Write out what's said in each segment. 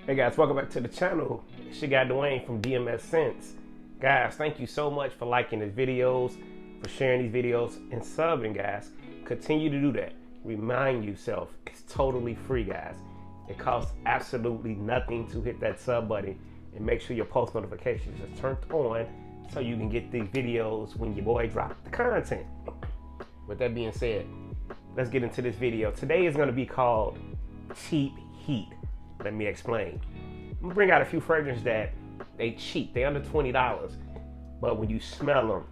Hey guys, welcome back to the channel. It's your guy Dwayne from D.M.S. Sense. Guys, thank you so much for liking these videos, for sharing these videos, and subbing, guys. Continue to do that. Remind yourself, it's totally free, guys. It costs absolutely nothing to hit that sub button, and make sure your post notifications are turned on so you can get these videos when your boy drops the content. With that being said, let's get into this video. Today is going to be called Cheap Heat. Let me explain. I'm gonna bring out a few fragrances that they cheap. They under $20, but when you smell them,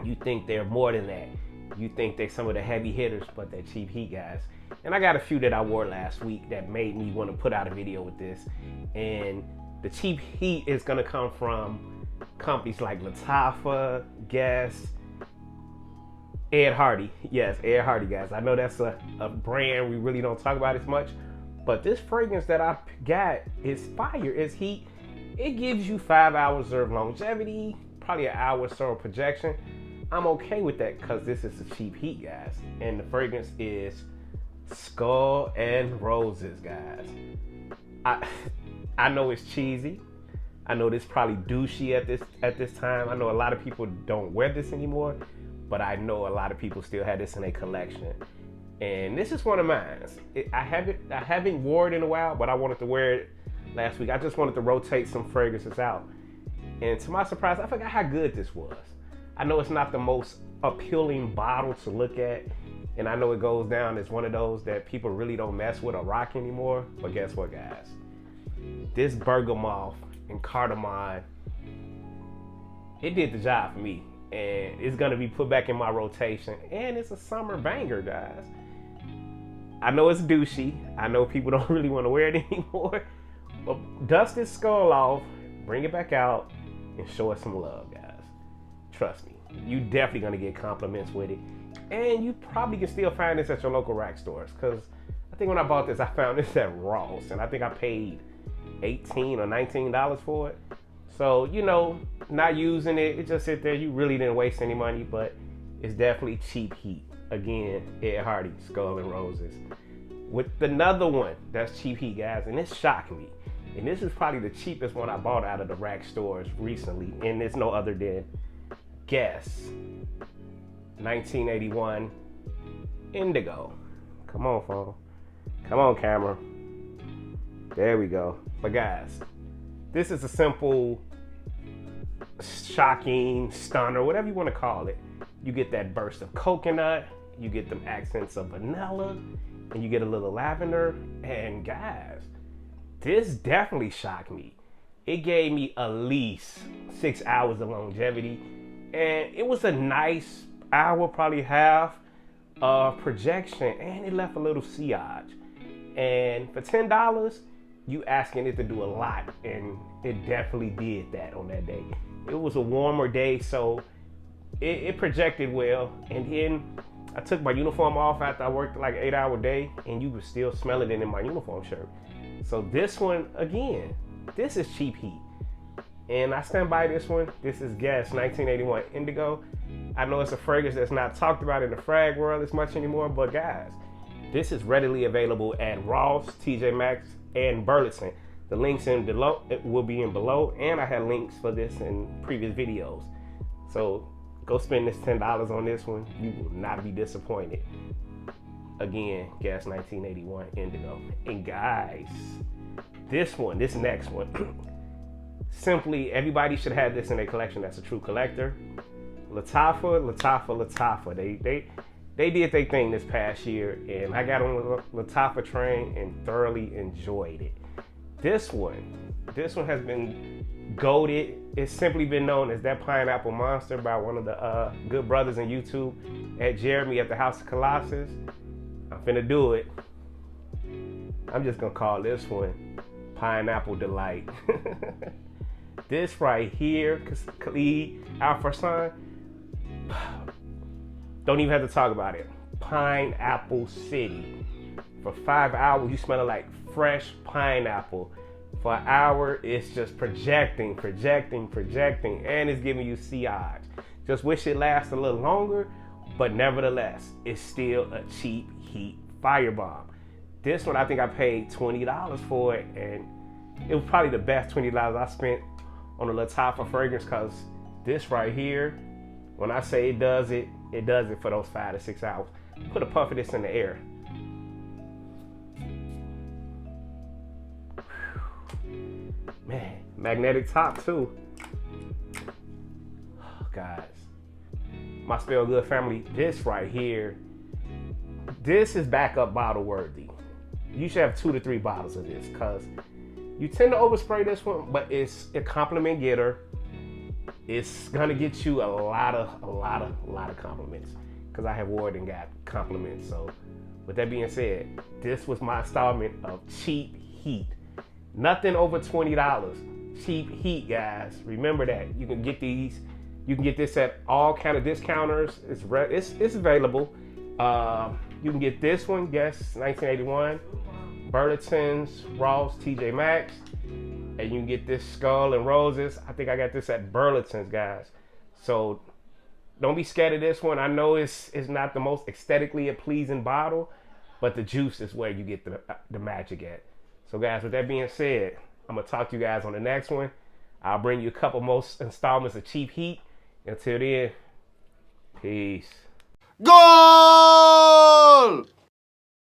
you think they're more than that. You think they're some of the heavy hitters, but they're cheap heat, guys. And I got a few that I wore last week that made me want to put out a video with this. And the cheap heat is gonna come from companies like Lattafa, Guess, Ed Hardy. Yes, Ed Hardy, guys. I know that's a brand we really don't talk about as much. But this fragrance that I got is fire, it's heat. It gives you 5 hours of longevity, probably an hour or so of projection. I'm okay with that because this is a cheap heat, guys. And the fragrance is Skull and Roses, guys. I know it's cheesy. I know this probably douchey at this time. I know a lot of people don't wear this anymore, but I know a lot of people still have this in their collection. And this is one of mine. I haven't worn it in a while, but I wanted to wear it last week. I just wanted to rotate some fragrances out. And to my surprise, I forgot how good this was. I know it's not the most appealing bottle to look at, and I know it goes down as one of those that people really don't mess with or rock anymore. But guess what, guys? This bergamot and cardamom, it did the job for me. And it's gonna be put back in my rotation. And it's a summer banger, guys. I know it's douchey. I know people don't really want to wear it anymore. But dust this skull off, bring it back out, and show us some love, guys. Trust me. You definitely gonna get compliments with it. And you probably can still find this at your local rack stores. Because I think when I bought this, I found this at Ross. And I think I paid $18 or $19 for it. So, you know, not using it, it just sit there. You really didn't waste any money, but it's definitely cheap heat. Again, Ed Hardy, Skull and Roses. With another one that's cheap heat, guys, and it shocked me. And this is probably the cheapest one I bought out of the rack stores recently, and it's no other than Guess 1981 Indigo. Come on, phone. Come on, camera. There we go. But guys, this is a simple, shocking, stunner, whatever you want to call it. You get that burst of coconut, you get them accents of vanilla, and you get a little lavender. And guys, this definitely shocked me. It gave me at least 6 hours of longevity, and it was a nice hour, probably half of projection, and it left a little sillage. And for $10, you asking it to do a lot, and it definitely did that on that day. It was a warmer day, so it projected well. And then I took my uniform off after I worked like an 8-hour day, and you could still smell it in my uniform shirt. So this one, again, this is cheap heat. And I stand by this one. This is Guess 1981 Indigo. I know it's a fragrance that's not talked about in the frag world as much anymore, but guys, this is readily available at Ross, TJ Maxx, and Burlington. The links in below, it will be in below, and I had links for this in previous videos. So go spend this $10 on this one. You will not be disappointed. Again, Guess 1981 Indigo. And guys, this next one, simply everybody should have this in their collection. That's a true collector. Lattafa. They did their thing this past year, and I got on the Lattafa train and thoroughly enjoyed it. This one has been goated. It's simply been known as that pineapple monster by one of the good brothers in YouTube at Jeremy at the House of Colossus. I'm finna do it. I'm just gonna call this one Pineapple Delight. This right here, Khalid Al-Farsan, don't even have to talk about it. Pineapple City. For 5 hours, you smell like fresh pineapple. For an hour, it's just projecting, and it's giving you sillage. Just wish it lasts a little longer, but nevertheless, it's still a cheap heat firebomb. This one, I think I paid $20 for it, and it was probably the best $20 I spent on the Lattafa fragrance, because this right here, when I say it does it for those 5 to 6 hours. Put a puff of this in the air. Man, magnetic top too. Oh, guys, my Smell Good family, this right here, this is backup bottle worthy. You should have 2 to 3 bottles of this, because you tend to overspray this one, but it's a compliment getter. It's gonna get you a lot of compliments, because I have wore it and got compliments. So with that being said, this was my installment of cheap heat. Nothing over $20. Cheap heat, guys. Remember that. You can get these. You can get this at all kind of discounters. It's available. You can get this one, Guess 1981, Burlington's, Ross, TJ Maxx, and you can get this Skull and Roses. I think I got this at Burlington's, guys. So don't be scared of this one. I know it's not the most aesthetically pleasing bottle, but the juice is where you get the magic at. So guys, with that being said, I'm gonna talk to you guys on the next one. I'll bring you a couple more installments of cheap heat. Until then, peace. Goal!